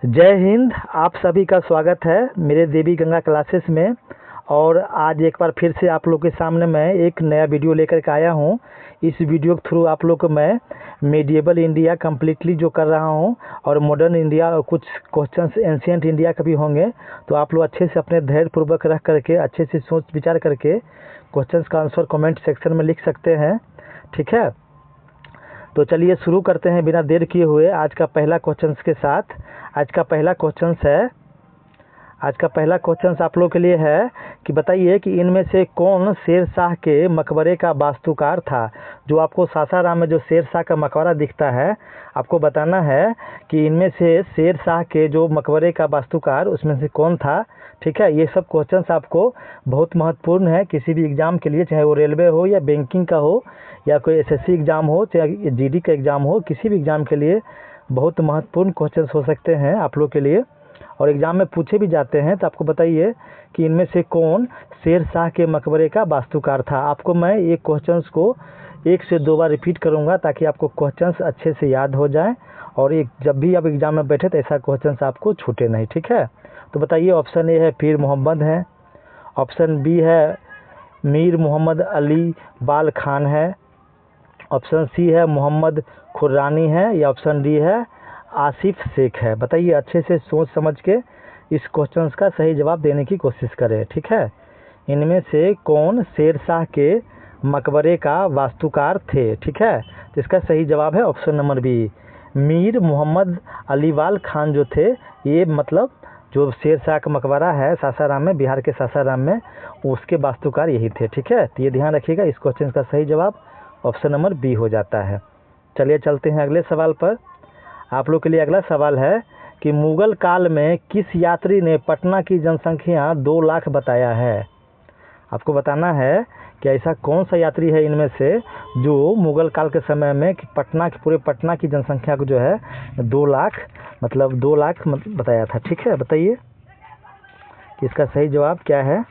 जय हिंद। आप सभी का स्वागत है मेरे देवी गंगा क्लासेस में। और आज एक बार फिर से आप लोग के सामने मैं एक नया वीडियो लेकर के आया हूं। इस वीडियो के थ्रू आप लोग को मैं मेडिएवल इंडिया कम्प्लीटली जो कर रहा हूं और मॉडर्न इंडिया और कुछ क्वेश्चंस एंशिएंट इंडिया के भी होंगे, तो आप लोग अच्छे से अपने धैर्यपूर्वक रख करके अच्छे से सोच विचार करके क्वेश्चंस का आंसर कमेंट सेक्शन में लिख सकते हैं। ठीक है, तो चलिए शुरू करते हैं बिना देर किए हुए आज का पहला क्वेश्चन के साथ। आज का पहला क्वेश्चन आप लोग के लिए है कि बताइए कि इनमें से कौन शेर शाह के मकबरे का वास्तुकार था। जो आपको सासाराम में जो शेर शाह का मकबरा दिखता है, आपको बताना है कि इनमें से शेर शाह के जो मकबरे का वास्तुकार उसमें से कौन था। ठीक है, ये सब क्वेश्चंस आपको बहुत महत्वपूर्ण है किसी भी एग्ज़ाम के लिए, चाहे वो रेलवे हो या बैंकिंग का हो या कोई एसएससी एग्ज़ाम हो, चाहे जीडी का एग्ज़ाम हो, किसी भी एग्ज़ाम के लिए बहुत महत्वपूर्ण क्वेश्चंस हो सकते हैं आप लोग के लिए और एग्ज़ाम में पूछे भी जाते हैं। तो आपको बताइए कि इनमें से कौन शेर शाह के मकबरे का वास्तुकार था। आपको मैं ये क्वेश्चंस को 1 से 2 बार रिपीट करूँगा ताकि आपको क्वेश्चंस अच्छे से याद हो जाएँ और एक जब भी आप एग्ज़ाम में बैठे तो ऐसा क्वेश्चंस आपको छूटे नहीं। ठीक है, तो बताइए ऑप्शन ए है पीर मोहम्मद है, ऑप्शन बी है मीर मोहम्मद अली बाल खान है, ऑप्शन सी है मोहम्मद खुर्रानी है या ऑप्शन डी है आसिफ शेख है। बताइए, अच्छे से सोच समझ के इस क्वेश्चन का सही जवाब देने की कोशिश करें। ठीक है, इनमें से कौन शेर शाह के मकबरे का वास्तुकार थे। ठीक है, तो इसका सही जवाब है option number B, Mir Mohammad Aliwal Khan जो थे। ये मतलब जो शेर शाह का मकबरा है सासाराम में, बिहार के सासाराम में, उसके वास्तुकार यही थे। ठीक है, तो ये ध्यान रखिएगा, इस क्वेश्चन का सही जवाब ऑप्शन नंबर बी हो जाता है। चलिए चलते हैं अगले सवाल पर। आप लोग के लिए अगला सवाल है कि मुगल काल में किस यात्री ने पटना की जनसंख्या 2 लाख बताया है। आपको बताना है कि ऐसा कौन सा यात्री है इनमें से जो मुगल काल के समय में कि पूरे पटना की जनसंख्या को जो है 2 लाख मतलब 2 लाख बताया था। ठीक है, बताइए कि इसका सही जवाब क्या है।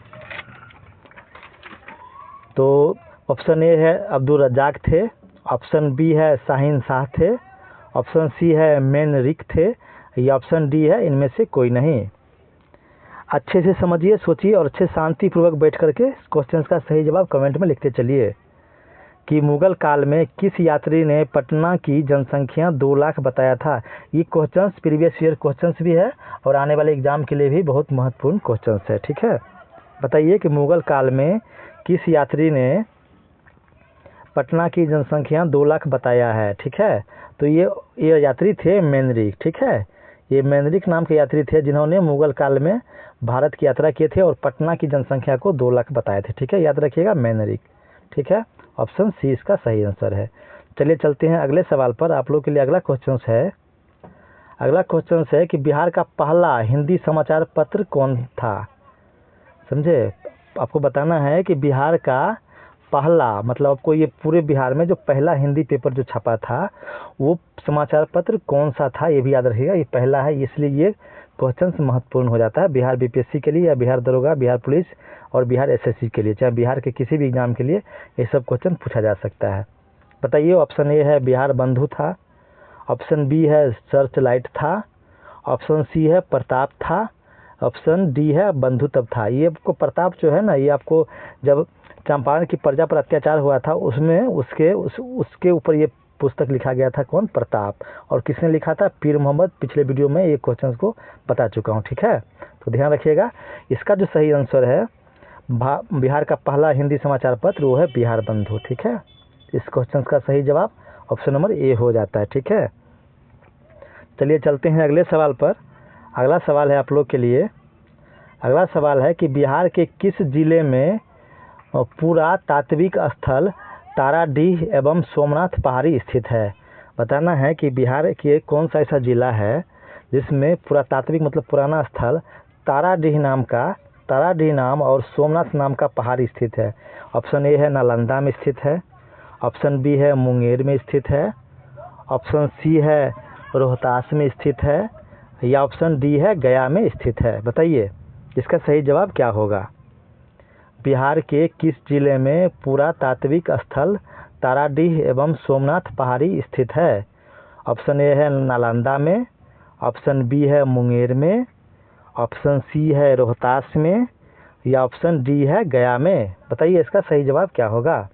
तो ऑप्शन ए है अब्दुल रज्जाक थे, ऑप्शन बी है शाहीन शाह थे, ऑप्शन सी है मेनरिक थे या ऑप्शन डी है इनमें से कोई नहीं। अच्छे से समझिए, सोचिए और अच्छे शांतिपूर्वक बैठ करके क्वेश्चंस का सही जवाब कमेंट में लिखते चलिए कि मुगल काल में किस यात्री ने पटना की जनसंख्या 2 लाख बताया था। ये क्वेश्चंस प्रीवियस ईयर क्वेश्चंस भी है और आने वाले एग्जाम के लिए भी बहुत महत्वपूर्ण क्वेश्चंस है। ठीक है, बताइए कि मुगल काल में किस यात्री ने पटना की जनसंख्या 2 लाख बताया है। ठीक है, तो ये यात्री थे मेनरिक। ठीक है, ये मेनरिक नाम के यात्री थे जिन्होंने मुगल काल में भारत की यात्रा किए थे और पटना की जनसंख्या को 2 लाख बताए थे। ठीक है, याद रखिएगा मेनरिक। ठीक है, ऑप्शन सी इसका सही आंसर है। चलिए चलते हैं अगले सवाल पर। आप लोग के लिए अगला क्वेश्चन है कि बिहार का पहला हिंदी समाचार पत्र कौन था। समझे, आपको बताना है कि बिहार का पहला मतलब आपको ये पूरे बिहार में जो पहला हिंदी पेपर जो छपा था वो समाचार पत्र कौन सा था, ये भी याद रखिएगा। ये पहला है, इसलिए ये क्वेश्चन महत्वपूर्ण हो जाता है बिहार बीपीएससी के लिए या बिहार दरोगा, बिहार पुलिस और बिहार एसएससी के लिए, चाहे बिहार के किसी भी एग्जाम के लिए ये सब क्वेश्चन पूछा जा सकता है। बताइए, ऑप्शन ए है बिहार बंधु था, ऑप्शन बी है सर्च लाइट था, ऑप्शन सी है प्रताप था, ऑप्शन डी है बंधु तब था। ये आपको प्रताप जो है ना, ये आपको जब चंपारण की प्रजा पर अत्याचार हुआ था उसमें उसके ऊपर ये पुस्तक लिखा गया था। कौन? प्रताप। और किसने लिखा था? पीर मोहम्मद। पिछले वीडियो में ये क्वेश्चन को बता चुका हूँ। ठीक है, तो ध्यान रखिएगा। इसका जो सही आंसर है बिहार का पहला हिंदी समाचार पत्र वो है बिहार बंधु। ठीक है, इस क्वेश्चन का सही जवाब ऑप्शन नंबर ए हो जाता है। ठीक है, चलिए चलते हैं अगले सवाल पर। अगला सवाल है आप लोग के लिए, अगला सवाल है कि बिहार के किस जिले में पुरातात्विक स्थल ताराडीह एवं सोमनाथ पहाड़ी स्थित है। बताना है कि बिहार के कौन सा ऐसा जिला है जिसमें पुरातात्विक मतलब पुराना स्थल ताराडीह नाम और सोमनाथ नाम का पहाड़ी स्थित है। ऑप्शन ए है नालंदा में स्थित है, ऑप्शन बी है मुंगेर में स्थित है, ऑप्शन सी है रोहतास में स्थित है या ऑप्शन डी है गया में स्थित है। बताइए इसका सही जवाब क्या होगा। बिहार के किस जिले में पुरातात्विक स्थल ताराडीह एवं सोमनाथ पहाड़ी स्थित है। ऑप्शन ए है नालंदा में, ऑप्शन बी है मुंगेर में, ऑप्शन सी है रोहतास में, या ऑप्शन डी है गया में। बताइए इसका सही जवाब क्या होगा।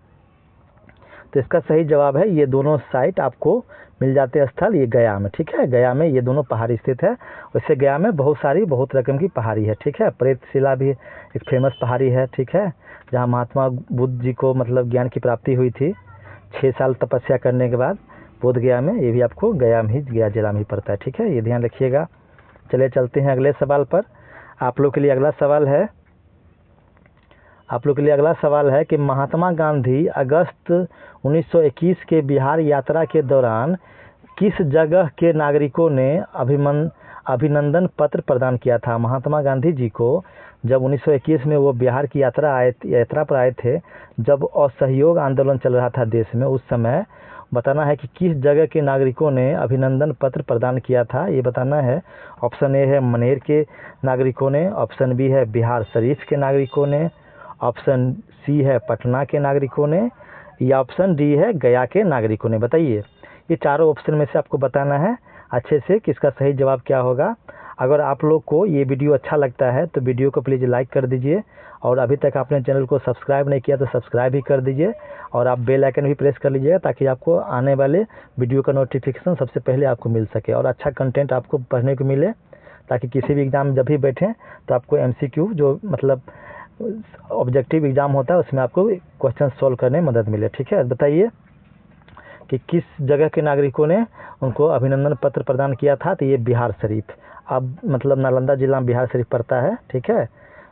तो इसका सही जवाब है ये दोनों साइट आपको मिल जाते हैं स्थल, ये गया में। ठीक है, गया में ये दोनों पहाड़ी स्थित है। वैसे गया में बहुत रकम की पहाड़ी है। ठीक है, प्रेतशिला भी एक फेमस पहाड़ी है। ठीक है, जहाँ महात्मा बुद्ध जी को मतलब ज्ञान की प्राप्ति हुई थी 6 साल तपस्या करने के बाद बोध गया में। ये भी आपको गया जिला में ही पड़ता है। ठीक है, ये ध्यान रखिएगा। चलिए चलते हैं अगले सवाल पर। आप लोग के लिए अगला सवाल है कि महात्मा गांधी अगस्त 1921 के बिहार यात्रा के दौरान किस जगह के नागरिकों ने अभिनंदन पत्र प्रदान किया था। महात्मा गांधी जी को जब 1921 में वो बिहार की यात्रा पर आए थे, जब असहयोग आंदोलन चल रहा था देश में, उस समय बताना है कि किस जगह के नागरिकों ने अभिनंदन पत्र प्रदान किया था, ये बताना है। ऑप्शन ए है मनेर के नागरिकों ने, ऑप्शन बी है बिहार शरीफ के नागरिकों ने, ऑप्शन सी है पटना के नागरिकों ने, या ऑप्शन डी है गया के नागरिकों ने। बताइए ये चारों ऑप्शन में से आपको बताना है अच्छे से कि इसका सही जवाब क्या होगा। अगर आप लोग को ये वीडियो अच्छा लगता है तो वीडियो को प्लीज़ लाइक कर दीजिए, और अभी तक आपने चैनल को सब्सक्राइब नहीं किया तो सब्सक्राइब भी कर दीजिए, और आप बेल आइकन भी प्रेस कर लीजिएगा ताकि आपको आने वाले वीडियो का नोटिफिकेशन सबसे पहले आपको मिल सके और अच्छा कंटेंट आपको पढ़ने को मिले, ताकि किसी भी एग्ज़ाम में जब भी बैठें तो आपको MCQ जो मतलब ऑब्जेक्टिव एग्ज़ाम होता है उसमें आपको क्वेश्चन सॉल्व करने में मदद मिले। ठीक है, बताइए कि किस जगह के नागरिकों ने उनको अभिनंदन पत्र प्रदान किया था। तो ये बिहार शरीफ, अब मतलब नालंदा जिला में बिहार शरीफ पड़ता है। ठीक है,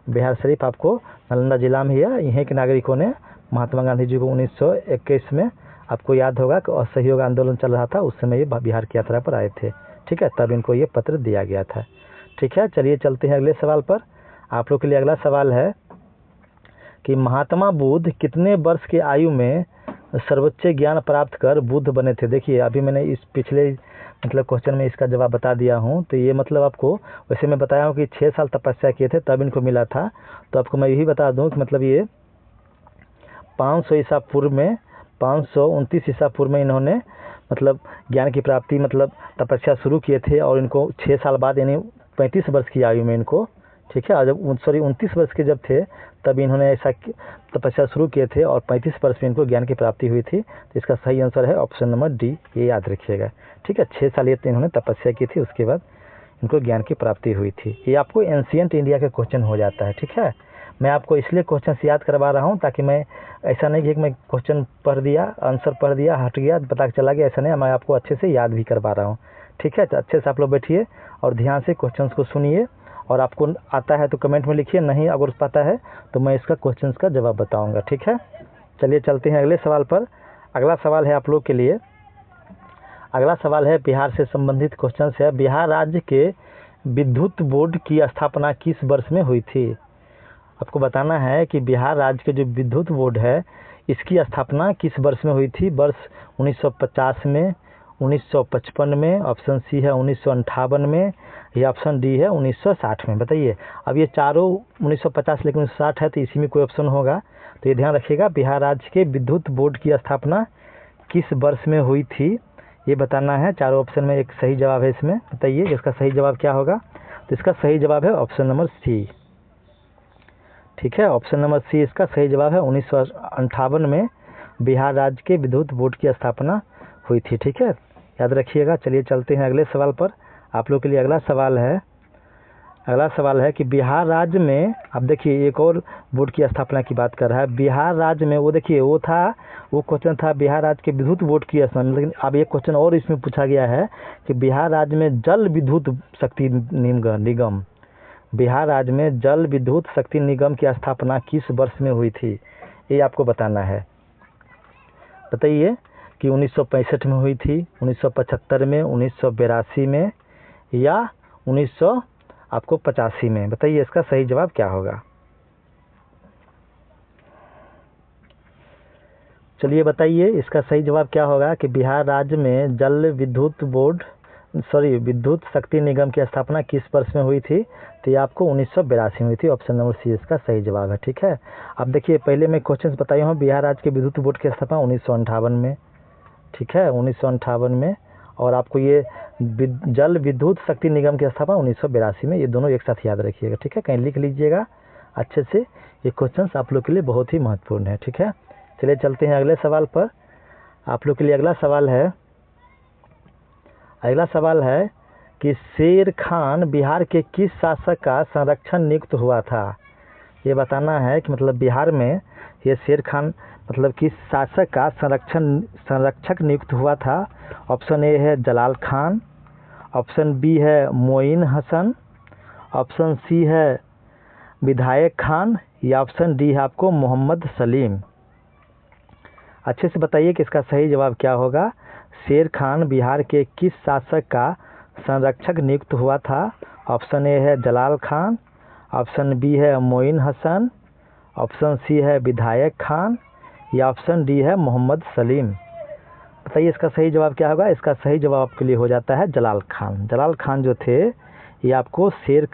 बिहार शरीफ आपको नालंदा जिला में ही है। यहीं के नागरिकों ने महात्मा गांधी जी को 1921 में, आपको याद होगा कि असहयोग आंदोलन चल रहा था, उस समय ये बिहार की यात्रा पर आए थे। ठीक है, तब इनको ये पत्र दिया गया था। ठीक है, चलिए चलते हैं अगले सवाल पर। आप लोग के लिए अगला सवाल है कि महात्मा बुद्ध कितने वर्ष की आयु में सर्वोच्च ज्ञान प्राप्त कर बुद्ध बने थे। देखिए अभी मैंने इस पिछले मतलब क्वेश्चन में इसका जवाब बता दिया हूँ। तो ये मतलब आपको वैसे मैं बताया हूँ कि 6 साल तपस्या किए थे तब इनको मिला था। तो आपको मैं यही बता दूँ कि मतलब ये 500 ईसा पूर्व में 529 ईसा पूर्व में इन्होंने मतलब ज्ञान की प्राप्ति मतलब तपस्या शुरू किए थे, और इनको 6 साल बाद यानी 35 वर्ष की आयु में इनको, ठीक है, जब 29 वर्ष के जब थे तब इन्होंने ऐसा तपस्या शुरू किए थे, और 35 वर्ष में इनको ज्ञान की प्राप्ति हुई थी। तो इसका सही आंसर है ऑप्शन नंबर डी, ये याद रखिएगा। ठीक है, 6 साल ये इन्होंने तपस्या की थी, उसके बाद इनको ज्ञान की प्राप्ति हुई थी। ये आपको एंशिएंट इंडिया का क्वेश्चन हो जाता है। ठीक है, मैं आपको इसलिए क्वेश्चन याद करवा रहा हूँ ताकि मैं ऐसा नहीं कि मैं क्वेश्चन पढ़ दिया, आंसर पढ़ दिया, हट गया, पता चला गया, ऐसा नहीं, मैं आपको अच्छे से याद भी करवा रहा हूँ। ठीक है, तो अच्छे से आप लोग बैठिए और ध्यान से क्वेश्चन को सुनिए, और आपको आता है तो कमेंट में लिखिए, नहीं अगर पता है तो मैं इसका क्वेश्चन का जवाब बताऊंगा। ठीक है, चलिए चलते हैं अगले सवाल पर। अगला सवाल है आप लोग के लिए, अगला सवाल है बिहार से संबंधित क्वेश्चन है। बिहार राज्य के विद्युत बोर्ड की स्थापना किस वर्ष में हुई थी। आपको बताना है कि बिहार राज्य के जो विद्युत बोर्ड है इसकी स्थापना किस वर्ष में हुई थी। वर्ष 1950 में, 1955 में, ऑप्शन सी है 1958 में, या ऑप्शन डी है 1960 में। बताइए, अब ये चारों 1950 लेकिन 1960 है तो इसी में कोई ऑप्शन होगा, तो ये ध्यान रखिएगा। बिहार राज्य के विद्युत बोर्ड की स्थापना किस वर्ष में हुई थी ये बताना है। चारों ऑप्शन में एक सही जवाब है इसमें, बताइए इसका सही जवाब क्या होगा। तो इसका सही जवाब है ऑप्शन नंबर सी। ठीक है, ऑप्शन नंबर सी इसका सही जवाब है। 1958 में बिहार राज्य के विद्युत बोर्ड की स्थापना हुई थी। ठीक है, याद रखिएगा। चलिए चलते हैं अगले सवाल पर। आप लोग के लिए अगला सवाल है कि बिहार राज्य में, अब देखिए एक और बोर्ड की स्थापना की बात कर रहा है। बिहार राज्य में वो देखिए वो क्वेश्चन था बिहार राज्य के विद्युत बोर्ड की स्थापना, लेकिन अब एक क्वेश्चन और इसमें पूछा गया है कि बिहार राज्य में जल विद्युत शक्ति निगम, बिहार राज्य में जल विद्युत शक्ति निगम की स्थापना किस वर्ष में हुई थी, ये आपको बताना है। बताइए कि 1965 में हुई थी, 1975 में, 1982 में, या 1985 में। बताइए इसका सही जवाब क्या होगा। चलिए बताइए इसका सही जवाब क्या होगा कि बिहार राज्य में जल विद्युत शक्ति निगम की स्थापना किस वर्ष में हुई थी। तो ये आपको 1982 में हुई थी। ऑप्शन नंबर सी इसका सही जवाब है। ठीक है, अब देखिए पहले मैं क्वेश्चन बताया हूँ बिहार राज्य के विद्युत बोर्ड की स्थापना 1958 में, ठीक है, 1958 में, और आपको ये जल विद्युत शक्ति निगम की स्थापना 1982 में, ये दोनों एक साथ याद रखिएगा, ठीक है। कहीं लिख लीजिएगा अच्छे से, ये क्वेश्चन आप लोग के लिए बहुत ही महत्वपूर्ण है, ठीक है। चलिए चलते हैं अगले सवाल पर। आप लोग के लिए अगला सवाल है कि शेर खान बिहार के किस शासक का संरक्षण नियुक्त हुआ था। ये बताना है कि मतलब बिहार में ये शेर खान मतलब किस शासक का संरक्षक नियुक्त हुआ था। ऑप्शन ए है जलाल खान, ऑप्शन बी है मोइन हसन, ऑप्शन सी है विधायक खान, या ऑप्शन डी है आपको मोहम्मद सलीम। अच्छे से बताइए कि इसका सही जवाब क्या होगा। शेर खान बिहार के किस शासक का संरक्षक नियुक्त हुआ था। ऑप्शन ए है जलाल खान, ऑप्शन बी है मोइन हसन, ऑप्शन सी है विधायक खान, या ऑप्शन डी है मोहम्मद सलीम। बताइए इसका सही जवाब क्या होगा। इसका सही जवाब आपके लिए हो जाता है जलाल खान। जलाल खान जो थे ये आपको शेर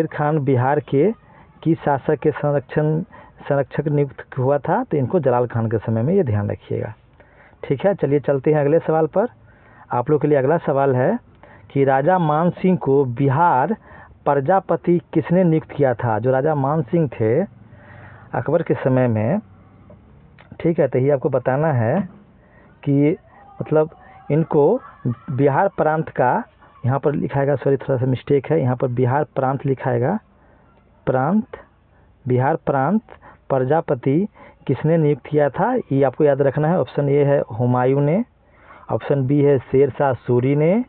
खान बिहार के किस शासक के संरक्षक नियुक्त हुआ था, तो इनको जलाल खान के समय में ये ध्यान रखिएगा, ठीक है। चलिए चलते हैं अगले सवाल पर। आप लोग के लिए अगला सवाल है कि राजा मान सिंह को बिहार प्रजापति किसने नियुक्त किया था। जो राजा मान सिंह थे अकबर के समय में, ठीक है, तो ये आपको बताना है कि मतलब इनको बिहार प्रांत का, यहाँ पर लिखाएगा, सॉरी थोड़ा सा मिस्टेक है, यहाँ पर बिहार प्रांत लिखाएगा, बिहार प्रांत प्रजापति किसने नियुक्त किया था, ये आपको याद रखना है। ऑप्शन ए है हुमायूं ने, ऑप्शन बी है शेर शाह सूरी ने,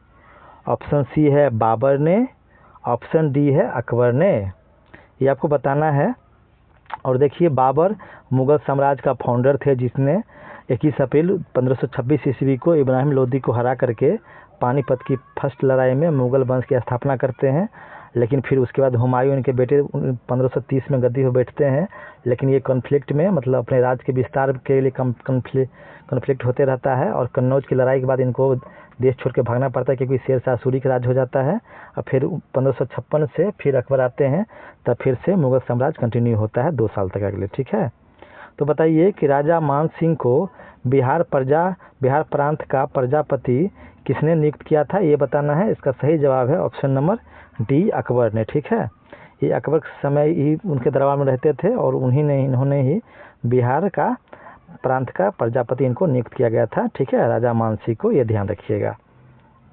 ऑप्शन सी है बाबर ने, ऑप्शन डी है अकबर ने। ये आपको बताना है। और देखिए बाबर मुगल साम्राज्य का फाउंडर थे, जिसने 21 अप्रैल 1526 ईस्वी को इब्राहिम लोदी को हरा करके पानीपत की फर्स्ट लड़ाई में मुगल वंश की स्थापना करते हैं। लेकिन फिर उसके बाद हुमायूं इनके बेटे 1530 में गद्दी पर बैठते हैं। लेकिन ये कॉन्फ्लिक्ट में मतलब अपने राज्य के विस्तार के लिए कॉन्फ्लिक्ट होते रहता है, और कन्नौज की लड़ाई के बाद इनको देश छोड़ के भागना पड़ता है, क्योंकि शेर शाह सूरी का राज हो जाता है। और फिर 1556 से फिर अकबर आते हैं, तब फिर से मुगल साम्राज्य कंटिन्यू होता है 2 साल तक अगले, ठीक है। तो बताइए कि राजा मान सिंह को बिहार प्रांत का प्रजापति किसने नियुक्त किया था, ये बताना है। इसका सही जवाब है ऑप्शन नंबर डी अकबर ने, ठीक है। ये अकबर के समय ही उनके दरबार में रहते थे, और इन्होंने ही बिहार का प्रांत का प्रजापति इनको नियुक्त किया गया था, ठीक है, राजा मान सिंह को, ये ध्यान रखिएगा।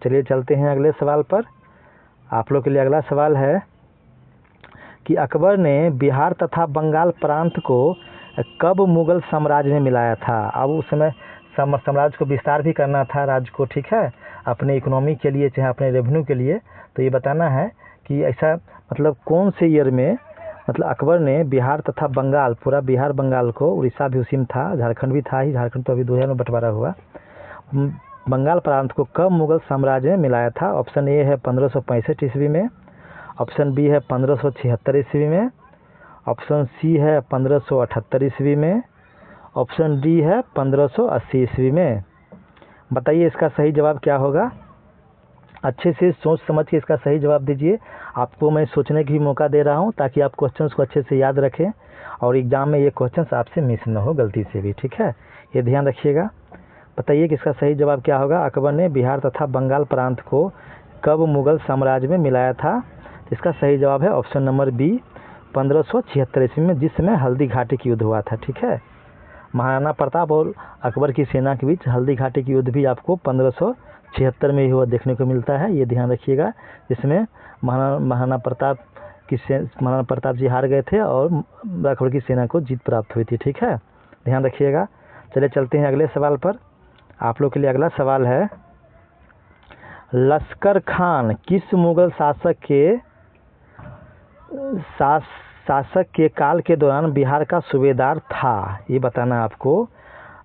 चलिए चलते हैं अगले सवाल पर। आप लोग के लिए अगला सवाल है कि अकबर ने बिहार तथा बंगाल प्रांत को कब मुगल साम्राज्य में मिलाया था। अब उस समय साम्राज्य को विस्तार भी करना था, राज्य को, ठीक है, अपने इकोनॉमी के लिए चाहे अपने रेवेन्यू के लिए। तो ये बताना है कि ऐसा मतलब कौन से ईयर में मतलब अकबर ने बिहार तथा बंगाल, पूरा बिहार बंगाल को, उड़ीसा भी उसी में था, झारखंड भी था ही, झारखंड तो अभी 2000 में बंटवारा हुआ, बंगाल प्रांत को कब मुगल साम्राज्य में मिलाया था। ऑप्शन ए है 1565 ईस्वी में, ऑप्शन बी है 1576 ईस्वी में, ऑप्शन सी है 1578 ईस्वी में, ऑप्शन डी है 1580 ईस्वी में। बताइए इसका सही जवाब क्या होगा। अच्छे से सोच समझ के इसका सही जवाब दीजिए। आपको मैं सोचने की भी मौका दे रहा हूं, ताकि आप क्वेश्चंस को अच्छे से याद रखें और एग्जाम में ये क्वेश्चंस आपसे मिस न हो गलती से भी, ठीक है, ये ध्यान रखिएगा। बताइए कि इसका सही जवाब क्या होगा। अकबर ने बिहार तथा बंगाल प्रांत को कब मुगल साम्राज्य में मिलाया था। इसका सही जवाब है ऑप्शन नंबर बी 1576 ईस्वी में, जिस समय हल्दी घाटी की युद्ध हुआ था, ठीक है। महाराणा प्रताप और अकबर की सेना के बीच हल्दी घाटी की युद्ध भी आपको 1576 में ही हुआ देखने को मिलता है, ये ध्यान रखिएगा। जिसमें महाराणा प्रताप जी हार गए थे और अकबर की सेना को जीत प्राप्त हुई थी, ठीक है, ध्यान रखिएगा। चलिए चलते हैं अगले सवाल पर। आप लोग के लिए अगला सवाल है, लश्कर खान किस मुगल शासक के काल के दौरान बिहार का सूबेदार था, ये बताना है आपको।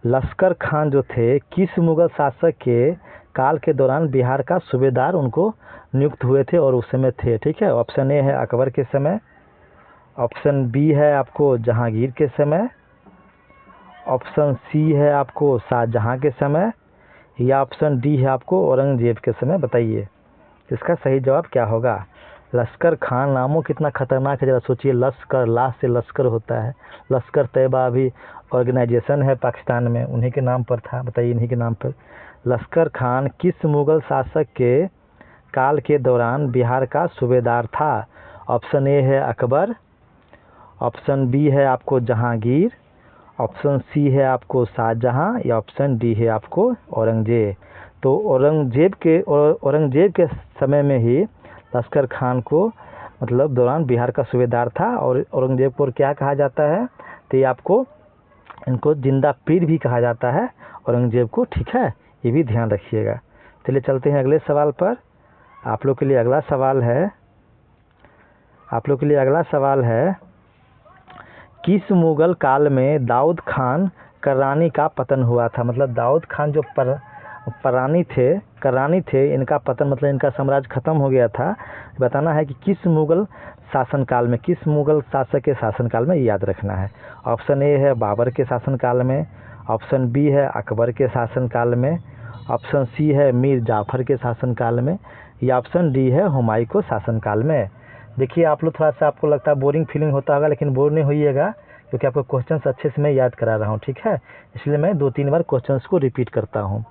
लश्कर खान जो थे किस मुगल शासक के काल के दौरान बिहार का सूबेदार उनको नियुक्त हुए थे और उस समय थे, ठीक है। ऑप्शन ए है अकबर के समय, ऑप्शन बी है आपको जहांगीर के समय, ऑप्शन सी है आपको शाहजहां के समय, या ऑप्शन डी है आपको औरंगजेब के समय। बताइए इसका सही जवाब क्या होगा। लश्कर खान नामों कितना खतरनाक है, जरा सोचिए। लश्कर, लाश से लश्कर होता है। लश्कर तैयबा अभी ऑर्गेनाइजेशन है पाकिस्तान में, उन्हीं के नाम पर था। बताइए इन्हीं के नाम पर लश्कर खान किस मुगल शासक के काल के दौरान बिहार का सूबेदार था? ऑप्शन ए है अकबर, ऑप्शन बी है आपको जहांगीर, ऑप्शन सी है आपको शाहजहां, या ऑप्शन डी है आपको औरंगजेब। तो औरंगजेब के समय में ही लश्कर खान को मतलब दौरान बिहार का सूबेदार था। और औरंगजेब को क्या कहा जाता है? तो ये आपको इनको जिंदा पीर भी कहा जाता है औरंगजेब को, ठीक है, ये भी ध्यान रखिएगा। चलिए चलते हैं अगले सवाल पर। आप लोग के लिए अगला सवाल है किस मुगल काल में दाऊद खान कररानी का पतन हुआ था? मतलब दाऊद खान जो कररानी थे, इनका पतन मतलब इनका साम्राज्य खत्म हो गया था। बताना है कि किस मुगल शासनकाल में, किस मुगल शासक के शासनकाल में, याद रखना है। ऑप्शन ए है बाबर के शासनकाल में, ऑप्शन बी है अकबर के शासनकाल में, ऑप्शन सी है मीर जाफर के शासनकाल में, या ऑप्शन डी है हुमायूं के शासनकाल में। देखिए आप लोग थोड़ा सा आपको लगता है बोरिंग फीलिंग होता होगा, लेकिन बोर नहीं होइएगा क्योंकि आपको क्वेश्चंस अच्छे से मैं याद करा रहा हूँ, ठीक है। इसलिए मैं 2-3 बार क्वेश्चंस को रिपीट करता हूँ।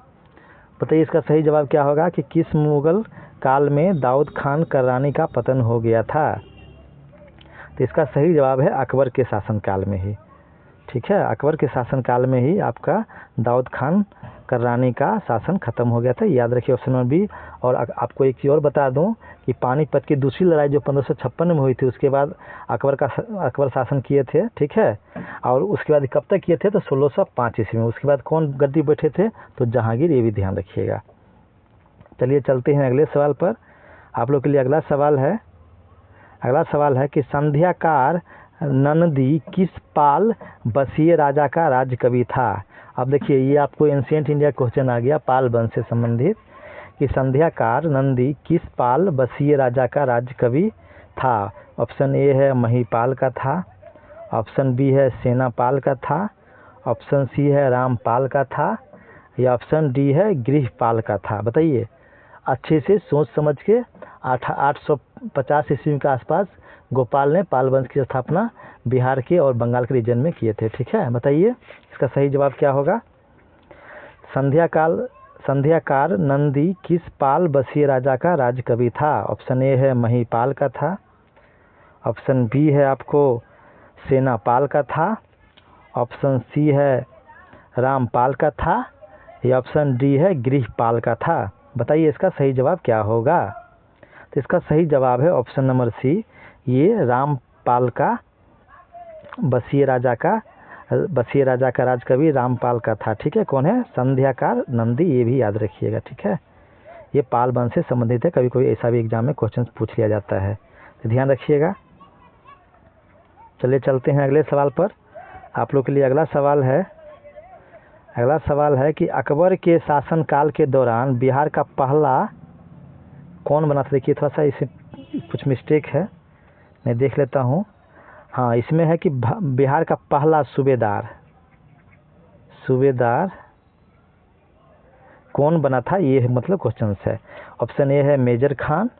बताइए इसका सही जवाब क्या होगा कि किस मुगल काल में दाऊद खान कररानी का पतन हो गया था? तो इसका सही जवाब है अकबर के शासनकाल में ही, ठीक है। अकबर के शासनकाल में ही आपका दाऊद खान कररानी का शासन खत्म हो गया था, याद रखिए ऑप्शन नंबर बी। और आपको एक चीज़ और बता दूं कि पानीपत की दूसरी लड़ाई जो 1556 में हुई थी, उसके बाद अकबर शासन किए थे, ठीक है। और उसके बाद कब तक किए थे? तो 1605 ईस्वी में। उसके बाद कौन गद्दी बैठे थे? तो जहांगीर, ये भी ध्यान रखिएगा। चलिए चलते हैं अगले सवाल पर। आप लोग के लिए अगला सवाल है कि संध्याकार नंदी किस पाल वंशीय राजा का राज्य कवि था? अब देखिए ये आपको एंशिएंट इंडिया क्वेश्चन आ गया पाल वंश से संबंधित, कि संध्याकार नंदी किस पाल वंशीय राजा का राज्य कवि था? ऑप्शन ए है महिपाल का था, ऑप्शन बी है सेनापाल का था, ऑप्शन सी है रामपाल का था, या ऑप्शन डी है गृहपाल का था। बताइए अच्छे से सोच समझ के। 850 ईस्वी के आसपास गोपाल ने पाल वंश की स्थापना बिहार के और बंगाल के रीजन में किए थे, ठीक है। बताइए इसका सही जवाब क्या होगा? संध्याकार नंदी किस पाल वंशीय राजा का राज्य कवि था? ऑप्शन ए है महिपाल का था, ऑप्शन बी है आपको सेनापाल का था, ऑप्शन सी है रामपाल का था, या ऑप्शन डी है गृहपाल का था। बताइए इसका सही जवाब क्या होगा? तो इसका सही जवाब है ऑप्शन नंबर सी, ये रामपाल का वंशीय राजा का राजकवि रामपाल का था, ठीक है। कौन है? संध्याकार नंदी, ये भी याद रखिएगा, ठीक है। ये पाल वंश से संबंधित है, कभी कोई ऐसा भी एग्जाम में क्वेश्चन पूछ लिया जाता है, तो ध्यान रखिएगा। चलिए चलते हैं अगले सवाल पर। आप लोग के लिए अगला सवाल है कि अकबर के शासनकाल के दौरान बिहार का पहला कौन बना था? देखिए थोड़ा सा इसे कुछ मिस्टेक है, मैं देख लेता हूँ। हाँ, इसमें है कि बिहार का पहला सूबेदार कौन बना था, ये मतलब क्वेश्चन है। ऑप्शन ए है मेजर खान,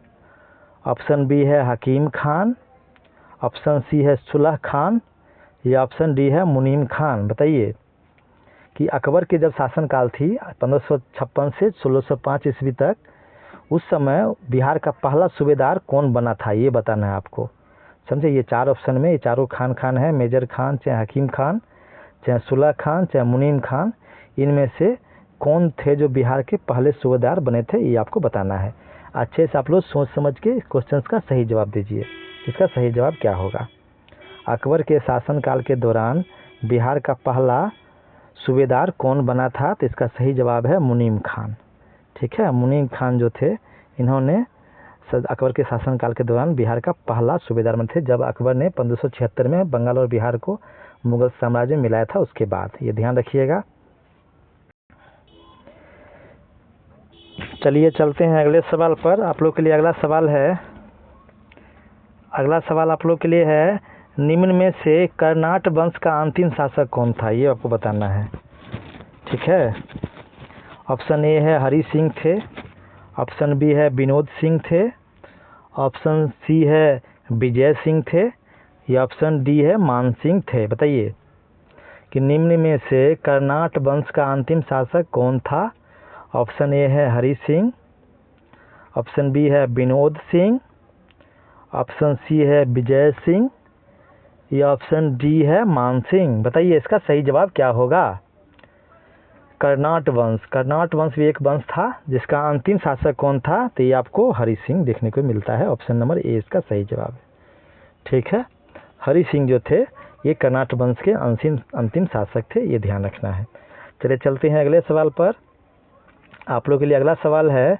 ऑप्शन बी है हकीम खान, ऑप्शन सी है सुलह खान, या ऑप्शन डी है मुनीम खान। बताइए कि अकबर के जब शासनकाल थी 1556 से 1605 ईस्वी तक, उस समय बिहार का पहला सूबेदार कौन बना था, ये बताना है आपको, समझे। ये 4 ऑप्शन में ये चारों खान है, मेजर खान, चाहे हकीम खान, चाहे सुलह खान, चाहे मुनीम खान, इनमें से कौन थे जो बिहार के पहले सूबेदार बने थे, ये आपको बताना है। अच्छे से आप लोग सोच समझ के क्वेश्चन का सही जवाब दीजिए। इसका सही जवाब क्या होगा? अकबर के शासनकाल के दौरान बिहार का पहला सूबेदार कौन बना था? तो इसका सही जवाब है मुनीम खान, ठीक है। मुनीम खान जो थे, इन्होंने अकबर के शासनकाल के दौरान बिहार का पहला सूबेदार बने थे, जब अकबर ने 1576 में बंगाल और बिहार को मुगल साम्राज्य में मिलाया था, उसके बाद। ये ध्यान रखिएगा। चलिए चलते हैं अगले सवाल पर। आप लोग के लिए अगला सवाल आप लोग के लिए है, निम्न में से कर्नाट वंश का अंतिम शासक कौन था, ये आपको बताना है, ठीक है। ऑप्शन ए है हरि सिंह थे, ऑप्शन बी है विनोद सिंह थे, ऑप्शन सी है विजय सिंह थे, या ऑप्शन डी है मान सिंह थे। बताइए कि निम्न में से कर्नाट वंश का अंतिम शासक कौन था? ऑप्शन ए है हरि सिंह, ऑप्शन बी है विनोद सिंह, ऑप्शन सी है विजय सिंह, या ऑप्शन डी है मान सिंह। बताइए इसका सही जवाब क्या होगा। कर्नाट वंश भी एक वंश था जिसका अंतिम शासक कौन था, तो ये आपको हरि सिंह देखने को मिलता है। ऑप्शन नंबर ए इसका सही जवाब है। ठीक है, हरि सिंह जो थे ये कर्नाट वंश के अंतिम शासक थे, ये ध्यान रखना है। चलिए चलते हैं अगले सवाल पर। आप लोग के लिए अगला सवाल है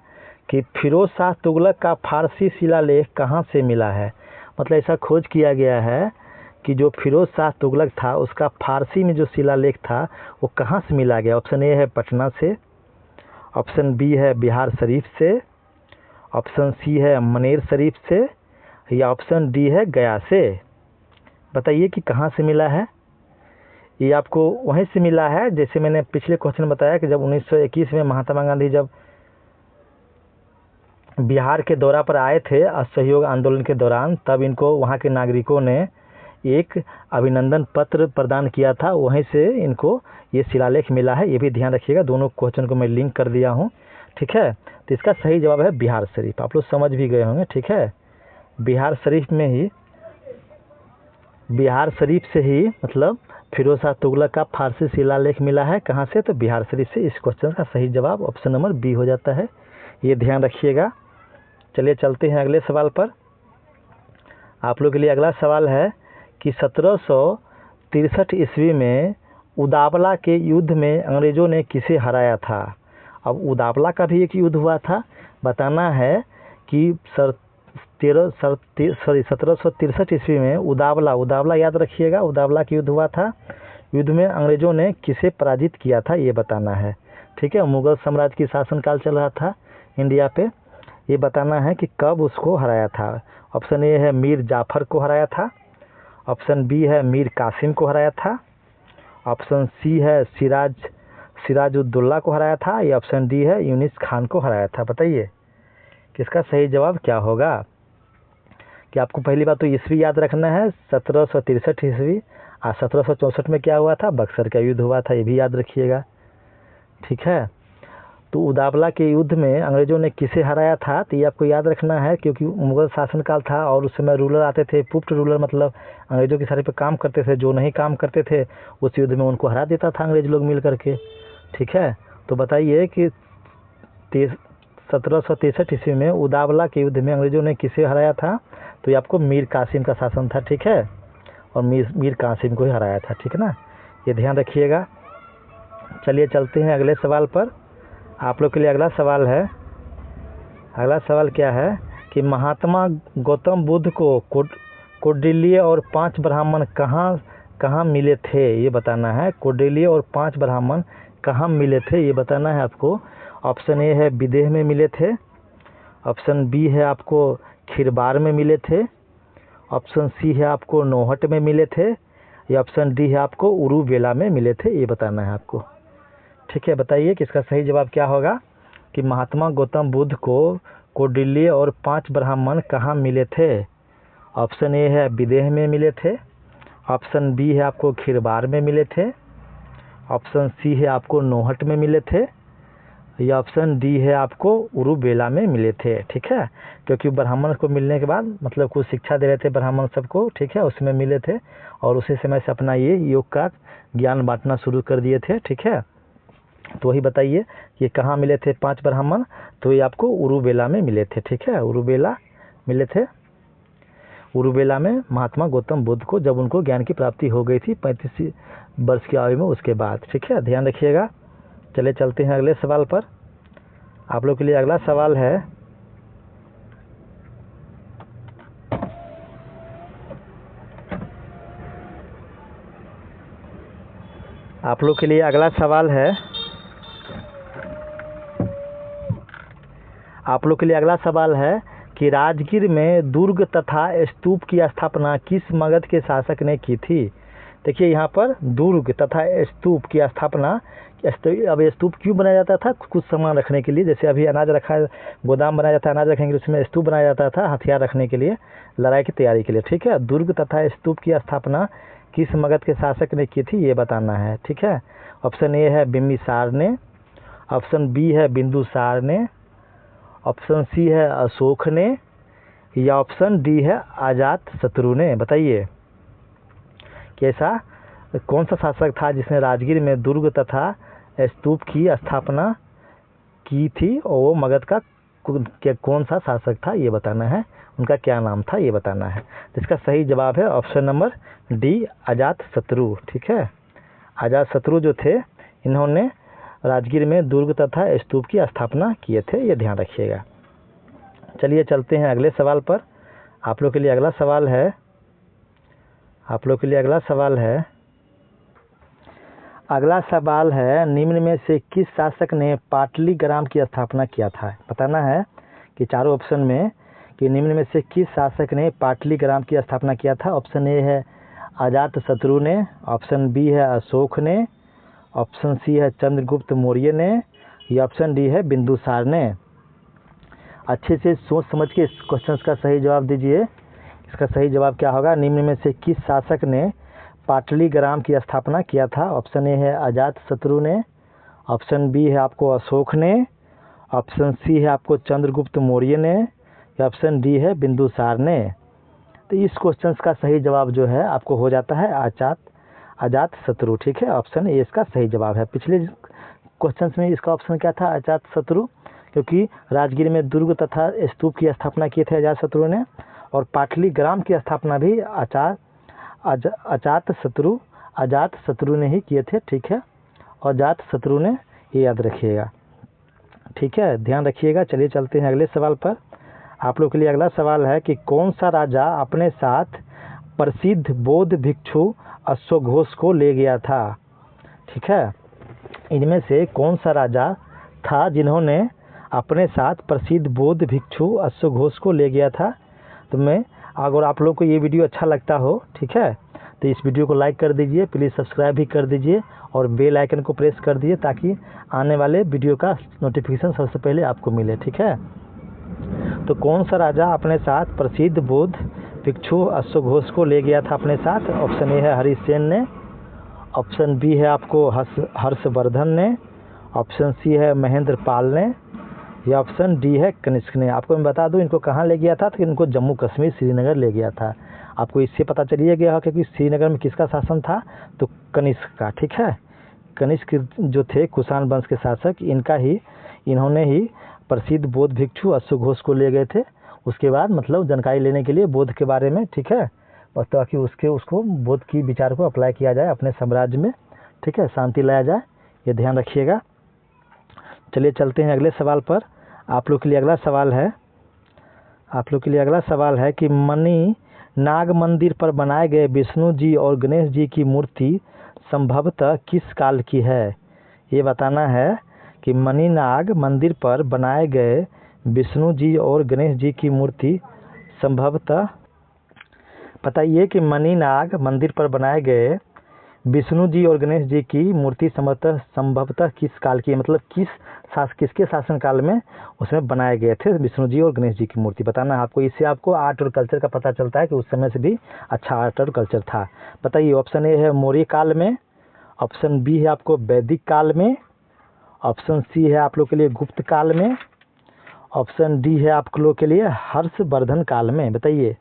कि फिरोज शाह तुगलक का फारसी शिलालेख कहाँ से मिला है। मतलब ऐसा खोज किया गया है कि जो फिरोज शाह तुगलक था उसका फारसी में जो शिलालेख था वो कहाँ से मिला गया। ऑप्शन ए है पटना से, ऑप्शन बी है बिहार शरीफ से, ऑप्शन सी है मनेर शरीफ से, या ऑप्शन डी है गया से। बताइए कि कहाँ से मिला है। ये आपको वहीं से मिला है जैसे मैंने पिछले क्वेश्चन बताया कि जब 1921 में महात्मा गांधी जब बिहार के दौरा पर आए थे असहयोग आंदोलन के दौरान, तब इनको वहाँ के नागरिकों ने एक अभिनंदन पत्र प्रदान किया था, वहीं से इनको ये शिलालेख मिला है। ये भी ध्यान रखिएगा, दोनों क्वेश्चन को मैं लिंक कर दिया हूँ। ठीक है, तो इसका सही जवाब है बिहार शरीफ। आप लोग समझ भी गए होंगे। ठीक है, बिहार शरीफ में ही, बिहार शरीफ से ही मतलब फिरोज शाह तुगलक का फारसी शिलालेख मिला है। कहाँ से, तो बिहार शरीफ से। इस क्वेश्चन का सही जवाब ऑप्शन नंबर बी हो जाता है, ये ध्यान रखिएगा। चलिए चलते हैं अगले सवाल पर। आप लोग के लिए अगला सवाल है कि 1763 ईस्वी में उदावला के युद्ध में अंग्रेज़ों ने किसे हराया था। अब उदावला का भी एक युद्ध हुआ था। बताना है कि 1763 ईस्वी में उदावला याद रखिएगा, उदावला का युद्ध हुआ था। युद्ध में अंग्रेज़ों ने किसे पराजित किया था ये बताना है। ठीक है, मुगल साम्राज्य की शासनकाल चल रहा था इंडिया पे। ये बताना है कि कब उसको हराया था। ऑप्शन ए है मीर जाफर को हराया था, ऑप्शन बी है मीर कासिम को हराया था, ऑप्शन सी है सिराजुद्दौला को हराया था, या ऑप्शन डी है यूनिस खान को हराया था। बताइए किसका सही जवाब क्या होगा। कि आपको पहली बात तो ईस्वी याद रखना है 1763 ईस्वी, और 1764 में क्या हुआ था, बक्सर का युद्ध हुआ था, ये भी याद रखिएगा। ठीक है, तो उदावला के युद्ध में अंग्रेज़ों ने किसे हराया था, तो ये आपको याद रखना है क्योंकि मुगल शासनकाल था और उस समय रूलर आते थे। पुप्त रूलर मतलब अंग्रेज़ों की सारी पे काम करते थे, जो नहीं काम करते थे उस युद्ध में उनको हरा देता था अंग्रेज़ लोग मिल करके। ठीक है, तो बताइए कि 1763 ईस्वी में उदावला के युद्ध में अंग्रेज़ों ने किसे हराया था, तो ये आपको मीर कासिम का शासन था। ठीक है, और मीर कासिम को ही हराया था। ठीक है ना, ये ध्यान रखिएगा। चलिए चलते हैं अगले सवाल पर। आप लोग के लिए अगला सवाल है, अगला सवाल क्या है कि महात्मा गौतम बुद्ध को कौंडिल्य और 5 ब्राह्मण कहाँ मिले थे, ये बताना है। कौंडिल्य और 5 ब्राह्मण कहाँ मिले थे ये बताना है आपको। ऑप्शन ए है विदेह में मिले थे, ऑप्शन बी है आपको खिरबार में मिले थे, ऑप्शन सी है आपको नौहट में मिले थे, या ऑप्शन डी है आपको उरुवेला में मिले थे, ये बताना है आपको। ठीक है, बताइए कि इसका सही जवाब क्या होगा कि महात्मा गौतम बुद्ध को कौंडिल्य और 5 ब्राह्मण कहाँ मिले थे। ऑप्शन ए है विदेह में मिले थे, ऑप्शन बी है आपको खिरबार में मिले थे, ऑप्शन सी है आपको नौहट में मिले थे, या ऑप्शन डी है आपको उरुवेला में मिले थे। ठीक है, क्योंकि ब्राह्मण को मिलने के बाद मतलब कुछ शिक्षा दे रहे थे ब्राह्मण सबको। ठीक है, उसमें मिले थे और उसी समय से अपना ये योग का ज्ञान बांटना शुरू कर दिए थे। ठीक है, तो वही बताइए ये कहाँ मिले थे 5 ब्राह्मण, तो ये आपको उरुवेला में मिले थे। ठीक है, उरुवेला मिले थे। उरुवेला में महात्मा गौतम बुद्ध को जब उनको ज्ञान की प्राप्ति हो गई थी 35 वर्ष की आयु में, उसके बाद। ठीक है, ध्यान रखिएगा। चले चलते हैं अगले सवाल पर। आप लोग के लिए अगला सवाल है, आप लोग के लिए अगला सवाल है, आप लोग के लिए अगला सवाल है कि राजगीर में दुर्ग तथा स्तूप की स्थापना किस मगध के शासक ने की थी। देखिए यहाँ पर दुर्ग तथा स्तूप की स्थापना, अब स्तूप क्यों बनाया जाता था, कुछ सामान रखने के लिए। जैसे अभी अनाज रखा है, गोदाम बनाया जाता है अनाज रखेंगे, उसमें स्तूप बनाया जाता था हथियार रखने के लिए, लड़ाई की तैयारी के लिए। ठीक है, दुर्ग तथा स्तूप की स्थापना किस मगध के शासक ने की थी ये बताना है। ठीक है, ऑप्शन ए है बिम्बिसार ने, ऑप्शन बी है बिंदुसार ने, ऑप्शन सी है अशोक ने, या ऑप्शन डी है अजातशत्रु ने। बताइए कैसा कौन सा शासक था जिसने राजगीर में दुर्ग तथा स्तूप की स्थापना की थी, और वो मगध का कौन सा शासक था ये बताना है, उनका क्या नाम था ये बताना है। तो इसका सही जवाब है ऑप्शन नंबर डी अजातशत्रु। ठीक है, अजातशत्रु जो थे इन्होंने राजगीर में दुर्ग तथा स्तूप की स्थापना किए थे, ये ध्यान रखिएगा। चलिए चलते हैं अगले सवाल पर। आप लोग के लिए अगला सवाल है, अगला सवाल है निम्न में से किस शासक ने पाटलिग्राम की स्थापना किया था। बताना है कि चारों ऑप्शन में कि निम्न में से किस शासक ने पाटलिग्राम की स्थापना किया था। ऑप्शन ए है अजातशत्रु ने, ऑप्शन बी है अशोक ने, ऑप्शन सी है चंद्रगुप्त मौर्य ने, या ऑप्शन डी है बिंदुसार ने। अच्छे से सोच समझ के इस क्वेश्चन का सही जवाब दीजिए। इसका सही जवाब क्या होगा, निम्न में से किस शासक ने पाटलिग्राम की स्थापना किया था। ऑप्शन ए है अजातशत्रु ने, ऑप्शन बी है आपको अशोक ने, ऑप्शन सी है आपको चंद्रगुप्त मौर्य ने, या ऑप्शन डी है बिंदुसार ने। तो इस क्वेश्चन का सही जवाब जो है आपको हो जाता है अजातशत्रु। ठीक है, ऑप्शन ए इसका सही जवाब है। पिछले क्वेश्चन में इसका ऑप्शन क्या था, अजातशत्रु, क्योंकि राजगीर में दुर्ग तथा स्तूप की स्थापना किए थे अजातशत्रु ने, और पाटलिग्राम की स्थापना भी अजातशत्रु ने ही किए थे। ठीक है, और अजातशत्रु ने, ये याद रखिएगा। ठीक है, ध्यान रखिएगा। चलिए चलते हैं अगले सवाल पर। आप लोग के लिए अगला सवाल है कि कौन सा राजा अपने साथ प्रसिद्ध बौद्ध भिक्षु अश्वघोष को ले गया था। ठीक है, इनमें से कौन सा राजा था जिन्होंने अपने साथ प्रसिद्ध बौद्ध भिक्षु अश्वघोष को ले गया था। तो मैं अगर आप लोग को ये वीडियो अच्छा लगता हो, ठीक है, तो इस वीडियो को लाइक कर दीजिए, प्लीज़ सब्सक्राइब भी कर दीजिए और बेल आइकन को प्रेस कर दीजिए ताकि आने वाले वीडियो का नोटिफिकेशन सबसे पहले आपको मिले। ठीक है, तो कौन सा राजा अपने साथ प्रसिद्ध बौद्ध भिक्षु अश्वघोष को ले गया था अपने साथ। ऑप्शन ए है हरिसेन ने, ऑप्शन बी है आपको हर्षवर्धन ने, ऑप्शन सी है महेंद्रपाल ने, या ऑप्शन डी है कनिष्क ने। आपको मैं बता दूं इनको कहाँ ले गया था, तो इनको जम्मू कश्मीर श्रीनगर ले गया था। आपको इससे पता चलिए गया कि श्रीनगर में किसका शासन था, तो कनिष्क का। ठीक है, कनिष्क जो थे कुषाण वंश के शासक, इन्होंने ही प्रसिद्ध बौद्ध भिक्षु अश्वघोष को ले गए थे। उसके बाद मतलब जानकारी लेने के लिए बौद्ध के बारे में, ठीक है, और ताकि उसको बौद्ध की विचार को अप्लाई किया जाए अपने साम्राज्य में। ठीक है, शांति लाया जाए, ये ध्यान रखिएगा। चलिए चलते हैं अगले सवाल पर। आप लोग के लिए अगला सवाल है कि मणिनाग मंदिर पर बनाए गए विष्णु जी और गणेश जी की मूर्ति संभवतः किस काल की है। ये बताना है कि मणिनाग मंदिर पर बनाए गए विष्णु जी और गणेश जी की मूर्ति संभवतः, बताइए कि मणिनाग मंदिर पर बनाए गए विष्णु जी और गणेश जी की मूर्ति संभवतः किस काल की, मतलब किसके शासन काल में उसमें बनाए गए थे विष्णु जी और गणेश जी की मूर्ति बताना है आपको। इससे आपको आर्ट और कल्चर का पता चलता है कि उस समय से भी अच्छा आर्ट और कल्चर था। बताइए, ऑप्शन ए है मौर्य काल में, ऑप्शन बी है आपको वैदिक काल में, ऑप्शन सी है आप लोग के लिए गुप्त काल में, ऑप्शन डी है आप लोग के लिए हर्षवर्धन काल में। बताइए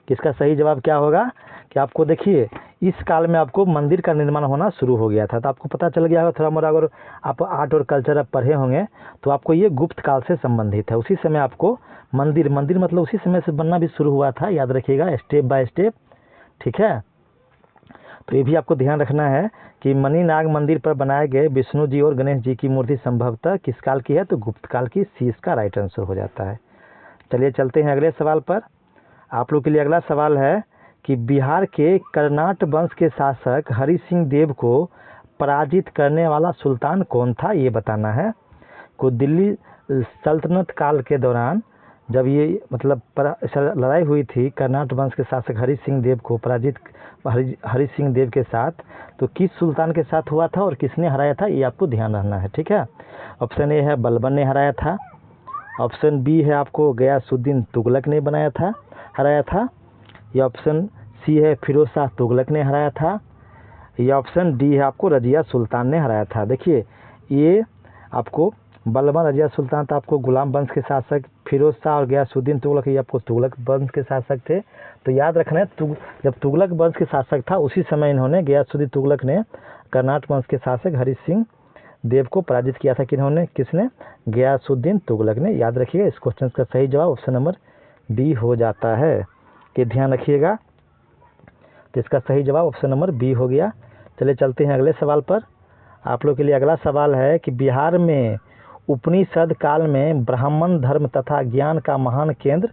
किसका सही जवाब क्या होगा। कि आपको देखिए इस काल में आपको मंदिर का निर्माण होना शुरू हो गया था, तो आपको पता चल गया होगा थोड़ा मोड़ा। अगर आप आर्ट और कल्चर आप पढ़े होंगे तो आपको ये गुप्त काल से संबंधित है। उसी समय आपको मंदिर मतलब उसी समय से बनना भी शुरू हुआ था, याद रखिएगा, स्टेप बाय स्टेप। ठीक है, तो ये भी आपको ध्यान रखना है कि मणिनाग मंदिर पर बनाए गए विष्णु जी और गणेश जी की मूर्ति संभवतः किस काल की है, तो गुप्त काल की। सी इसका राइट आंसर हो जाता है। चलिए चलते हैं अगले सवाल पर। आप लोग के लिए अगला सवाल है कि बिहार के कर्नाट वंश के शासक हरि सिंह देव को पराजित करने वाला सुल्तान कौन था, ये बताना है। को दिल्ली सल्तनत काल के दौरान जब ये मतलब लड़ाई हुई थी कर्नाट वंश के शासक हरि सिंह देव को पराजित हरि सिंह देव के साथ, तो किस सुल्तान के साथ हुआ था और किसने हराया था, ये आपको ध्यान रखना है। ठीक है, ऑप्शन ए है बलबन ने हराया था, ऑप्शन बी है आपको गयासुद्दीन तुगलक ने हराया था, या ऑप्शन सी है फिरोज शाह तुगलक ने हराया था, या ऑप्शन डी है आपको रजिया सुल्तान ने हराया था। देखिए ये आपको बलबन रजिया सुल्तान था, आपको गुलाम वंश के शासक, फिरोज शाह और गयासुद्दीन तुगलक ये आपको तुगलक वंश के शासक थे। तो याद रखना है जब तुगलक वंश के शासक था उसी समय इन्होंने गयासुद्दीन तुगलक ने कर्नाटक वंश के शासक हरि सिंह देव को पराजित किया था। किसने? गयासुद्दीन तुगलक ने। याद रखिएगा, इस क्वेश्चन का सही जवाब ऑप्शन नंबर बी हो जाता है, कि ध्यान रखिएगा। तो इसका सही जवाब ऑप्शन नंबर बी हो गया। चलिए चलते हैं अगले सवाल पर। आप लोग के लिए अगला सवाल है कि बिहार में उपनिषद काल में ब्राह्मण धर्म तथा ज्ञान का महान केंद्र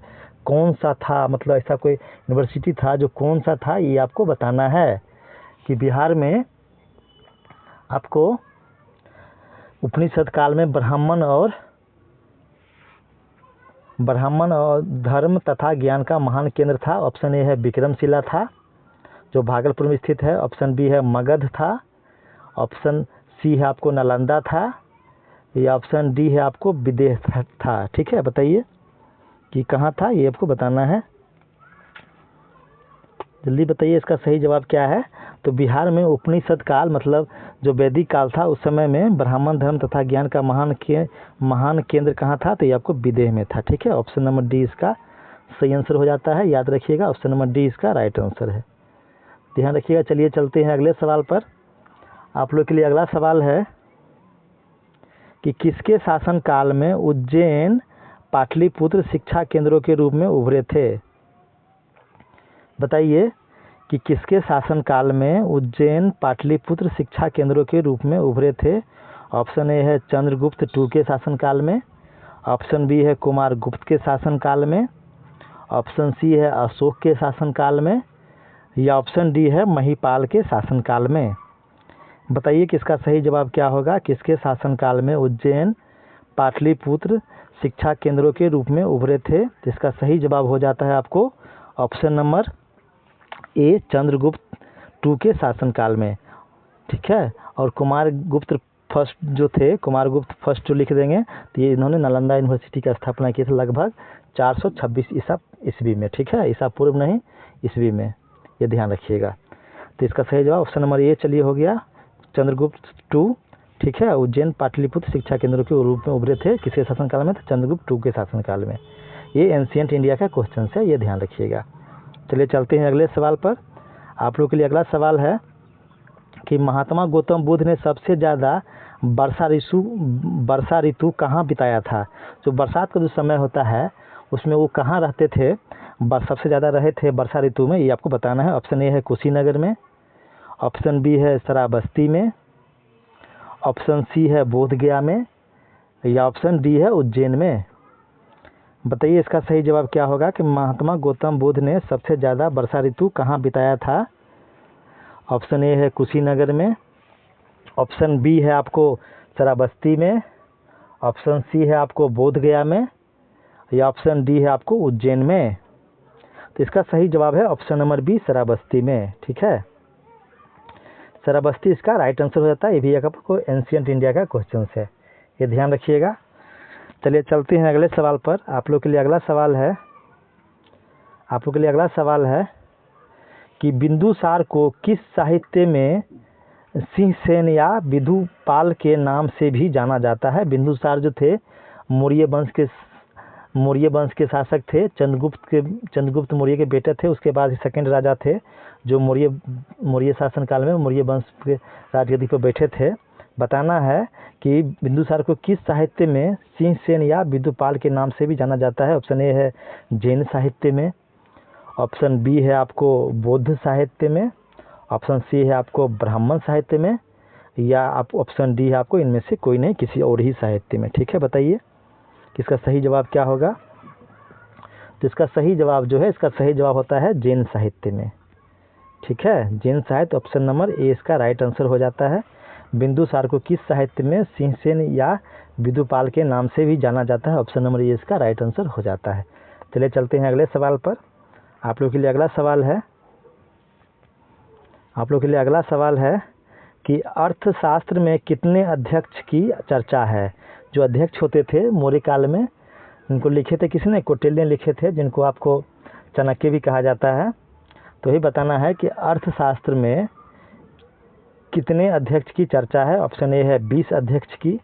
कौन सा था? मतलब ऐसा कोई यूनिवर्सिटी था जो कौन सा था, ये आपको बताना है। कि बिहार में आपको उपनिषद काल में ब्राह्मण और धर्म तथा ज्ञान का महान केंद्र था। ऑप्शन ए है विक्रमशिला था, जो भागलपुर में स्थित है। ऑप्शन बी है मगध था। ऑप्शन सी है आपको नालंदा था, या ऑप्शन डी है आपको विदेह था। ठीक है, बताइए कि कहाँ था, ये आपको बताना है। जल्दी बताइए इसका सही जवाब क्या है। तो बिहार में उपनिषद काल मतलब जो वैदिक काल था उस समय में ब्राह्मण धर्म तथा ज्ञान का महान केंद्र कहाँ था? तो ये आपको विदेह में था। ठीक है, ऑप्शन नंबर डी इसका सही आंसर हो जाता है। याद रखिएगा, ऑप्शन नंबर डी इसका राइट आंसर है। ध्यान रखिएगा। चलिए चलते हैं अगले सवाल पर। आप लोग के लिए अगला सवाल है कि किसके शासन काल में उज्जैन पाटलिपुत्र शिक्षा केंद्रों के रूप में उभरे थे? बताइए कि किसके शासन काल में उज्जैन पाटलिपुत्र शिक्षा केंद्रों के रूप में उभरे थे? ऑप्शन ए है चंद्रगुप्त टू के शासन काल में। ऑप्शन बी है कुमार गुप्त के शासन काल में। ऑप्शन सी है अशोक के शासन काल में, या ऑप्शन डी है महिपाल के शासन काल में। बताइए कि इसका सही जवाब क्या होगा। किसके शासन काल में उज्जैन पाटलिपुत्र शिक्षा केंद्रों के रूप में उभरे थे? तो इसका सही जवाब हो जाता है आपको option number A Chandragupta two के शासनकाल में। ठीक है, और कुमार गुप्त फर्स्ट जो थे, कुमार गुप्त फर्स्ट जो लिख देंगे, तो ये इन्होंने नालंदा यूनिवर्सिटी की स्थापना की थी लगभग 426 ईस्वी में। ठीक है, ईसा पूर्व नहीं, ईस्वी में, ये ध्यान रखिएगा। तो इसका सही जवाब ऑप्शन नंबर ए चलिए हो गया, चंद्रगुप्त टू। ठीक है, उज्जैन पाटलिपुत्र शिक्षा केंद्रों के रूप में उभरे थे किसके शासनकाल में? तो चंद्रगुप्त टू के शासनकाल में। ये एंशिएंट इंडिया का क्वेश्चन है, ये ध्यान रखिएगा। चलिए चलते हैं अगले सवाल पर। आप लोग के लिए अगला सवाल है कि महात्मा गौतम बुद्ध ने सबसे ज़्यादा वर्षा ऋतु कहाँ बिताया था? जो बरसात का जो समय होता है उसमें वो कहाँ रहते थे, सबसे ज़्यादा रहे थे वर्षा ऋतु में, ये आपको बताना है। ऑप्शन ए है कुशीनगर में। ऑप्शन बी है श्रावस्ती में। ऑप्शन सी है बोधगया में, या ऑप्शन डी है उज्जैन में। बताइए इसका सही जवाब क्या होगा कि महात्मा गौतम बुद्ध ने सबसे ज़्यादा वर्षा ऋतु कहाँ बिताया था? ऑप्शन ए है कुशीनगर में। ऑप्शन बी है आपको श्रावस्ती में। ऑप्शन सी है आपको बोधगया में, या ऑप्शन डी है आपको उज्जैन में। तो इसका सही जवाब है ऑप्शन नंबर बी श्रावस्ती में। ठीक है, श्रावस्ती इसका राइट आंसर हो जाता है। ये भी आपको एंशिएंट इंडिया का क्वेश्चन है, ये ध्यान रखिएगा। चलिए चलते हैं अगले सवाल पर। आप लोग के लिए अगला सवाल है कि बिंदुसार को किस साहित्य में सिंहसेन या विदुपाल के नाम से भी जाना जाता है? बिंदुसार जो थे मौर्य वंश के शासक थे, चंद्रगुप्त मौर्य के बेटे थे। उसके बाद सेकंड राजा थे जो मौर्य शासन काल में मौर्य वंश के राजगद्दी पर बैठे थे। बताना है कि बिंदुसार को किस साहित्य में सिंहसेन या विदुपाल के नाम से भी जाना जाता है? ऑप्शन ए है जैन साहित्य में। ऑप्शन बी है आपको बौद्ध साहित्य में। ऑप्शन सी है आपको ब्राह्मण साहित्य में, या ऑप्शन डी है आपको इनमें से कोई नहीं, किसी और ही साहित्य में। ठीक है, बताइए कि इसका सही जवाब क्या होगा। तो इसका सही जवाब जो है, इसका सही जवाब होता है जैन साहित्य में। ठीक है, जैन साहित्य ऑप्शन नंबर ए इसका राइट आंसर हो जाता है। बिंदुसार को किस साहित्य में सिंहसेन या विदुपाल के नाम से भी जाना जाता है? ऑप्शन नंबर ए इसका राइट आंसर हो जाता है। चलिए चलते हैं अगले सवाल पर। आप लोग के लिए अगला सवाल है कि अर्थशास्त्र में कितने अध्यक्ष की चर्चा है? जो अध्यक्ष होते थे मौर्य काल में, उनको लिखे थे किसने? कौटिल्य ने लिखे थे, जिनको आपको चाणक्य भी कहा जाता है। तो ये बताना है कि अर्थशास्त्र में कितने अध्यक्ष की चर्चा है? ऑप्शन ए है 20 अध्यक्ष की,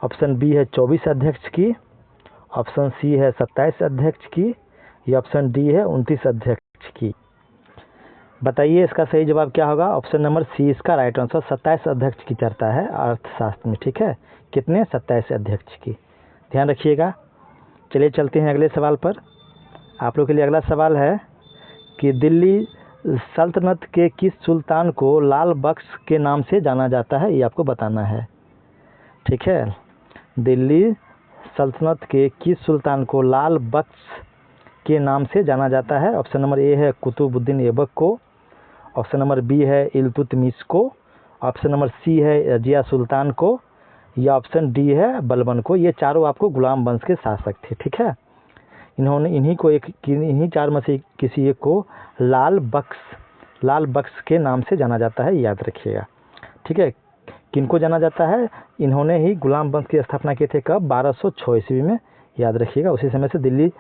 ऑप्शन बी है 24 अध्यक्ष की, ऑप्शन सी है 27 अध्यक्ष की, या ऑप्शन डी है 29 अध्यक्ष की। बताइए इसका सही जवाब क्या होगा? ऑप्शन नंबर सी इसका राइट आंसर। 27 अध्यक्ष की चर्चा है अर्थशास्त्र में, ठीक है। कितने? 27 अध्यक्ष की, ध्यान रखिएगा। चलिए चलते हैं अगले सवाल पर। आप लोग के लिए अगला सवाल है कि दिल्ली सल्तनत के किस सुल्तान को लाल बख्श के नाम से जाना जाता है? ये आपको बताना है, ठीक है। दिल्ली सल्तनत के किस सुल्तान को लाल बख्श के नाम से जाना जाता है? ऑप्शन नंबर ए है कुतुबुद्दीन ऐबक को, ऑप्शन नंबर बी है इल्तुतमिश को, ऑप्शन नंबर सी है रजिया सुल्तान को, या ऑप्शन डी है बलबन को। ये चारों आपको गुलाम वंश के शासक थे, ठीक है। इन्हीं चार में से किसी एक को लाल बख्श के नाम से जाना जाता है, याद रखिएगा, ठीक है। किनको जाना जाता है? इन्होंने ही गुलाम वंश की स्थापना किए थे। कब? 1206 ईस्वी में, याद रखिएगा। उसी समय से दिल्ली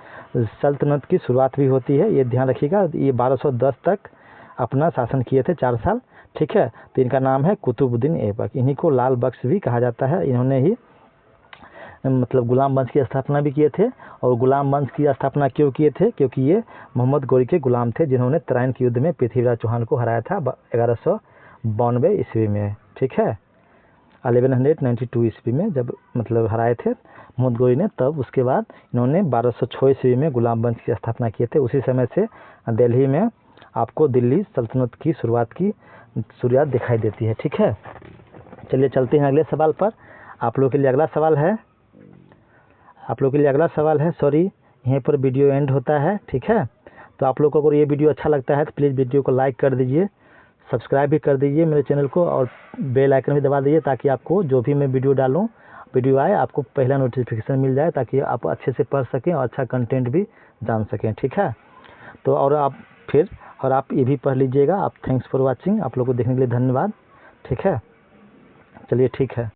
सल्तनत की शुरुआत भी होती है, ये ध्यान रखिएगा। ये 1210 तक अपना शासन किए थे, 4 साल, ठीक है। तो इनका नाम है कुतुबुद्दीन ऐबक। इन्हीं को लाल बख्श भी कहा जाता है। इन्होंने ही मतलब गुलाम वंश की स्थापना भी किए थे। और गुलाम वंश की स्थापना क्यों किए थे? क्योंकि ये मोहम्मद गौरी के गुलाम थे, जिन्होंने तराइन के युद्ध में पृथ्वीराज चौहान को हराया था 1192 ईस्वी में, ठीक है। 1192 ईस्वी में जब मतलब हराए थे मोहम्मद गौरी ने, तब उसके बाद इन्होंने 1206 ईस्वी में गुलाम वंश की स्थापना किए थे। उसी समय से दिल्ली में आपको दिल्ली सल्तनत की शुरुआत दिखाई देती है, ठीक है। चलिए चलते हैं अगले सवाल पर। आप लोग के लिए अगला सवाल है, सॉरी, यहीं पर वीडियो एंड होता है, ठीक है। तो आप लोग को अगर ये वीडियो अच्छा लगता है तो प्लीज़ वीडियो को लाइक कर दीजिए, सब्सक्राइब भी कर दीजिए मेरे चैनल को, और बेल आइकन भी दबा दीजिए, ताकि आपको जो भी मैं वीडियो आए आपको पहला नोटिफिकेशन मिल जाए, ताकि आप अच्छे से पढ़ सकें और अच्छा कंटेंट भी जान सकें, ठीक है। तो और आप ये भी पढ़ लीजिएगा। आप थैंक्स फॉर वॉचिंग। आप लोग को देखने के लिए धन्यवाद, ठीक है। चलिए ठीक है।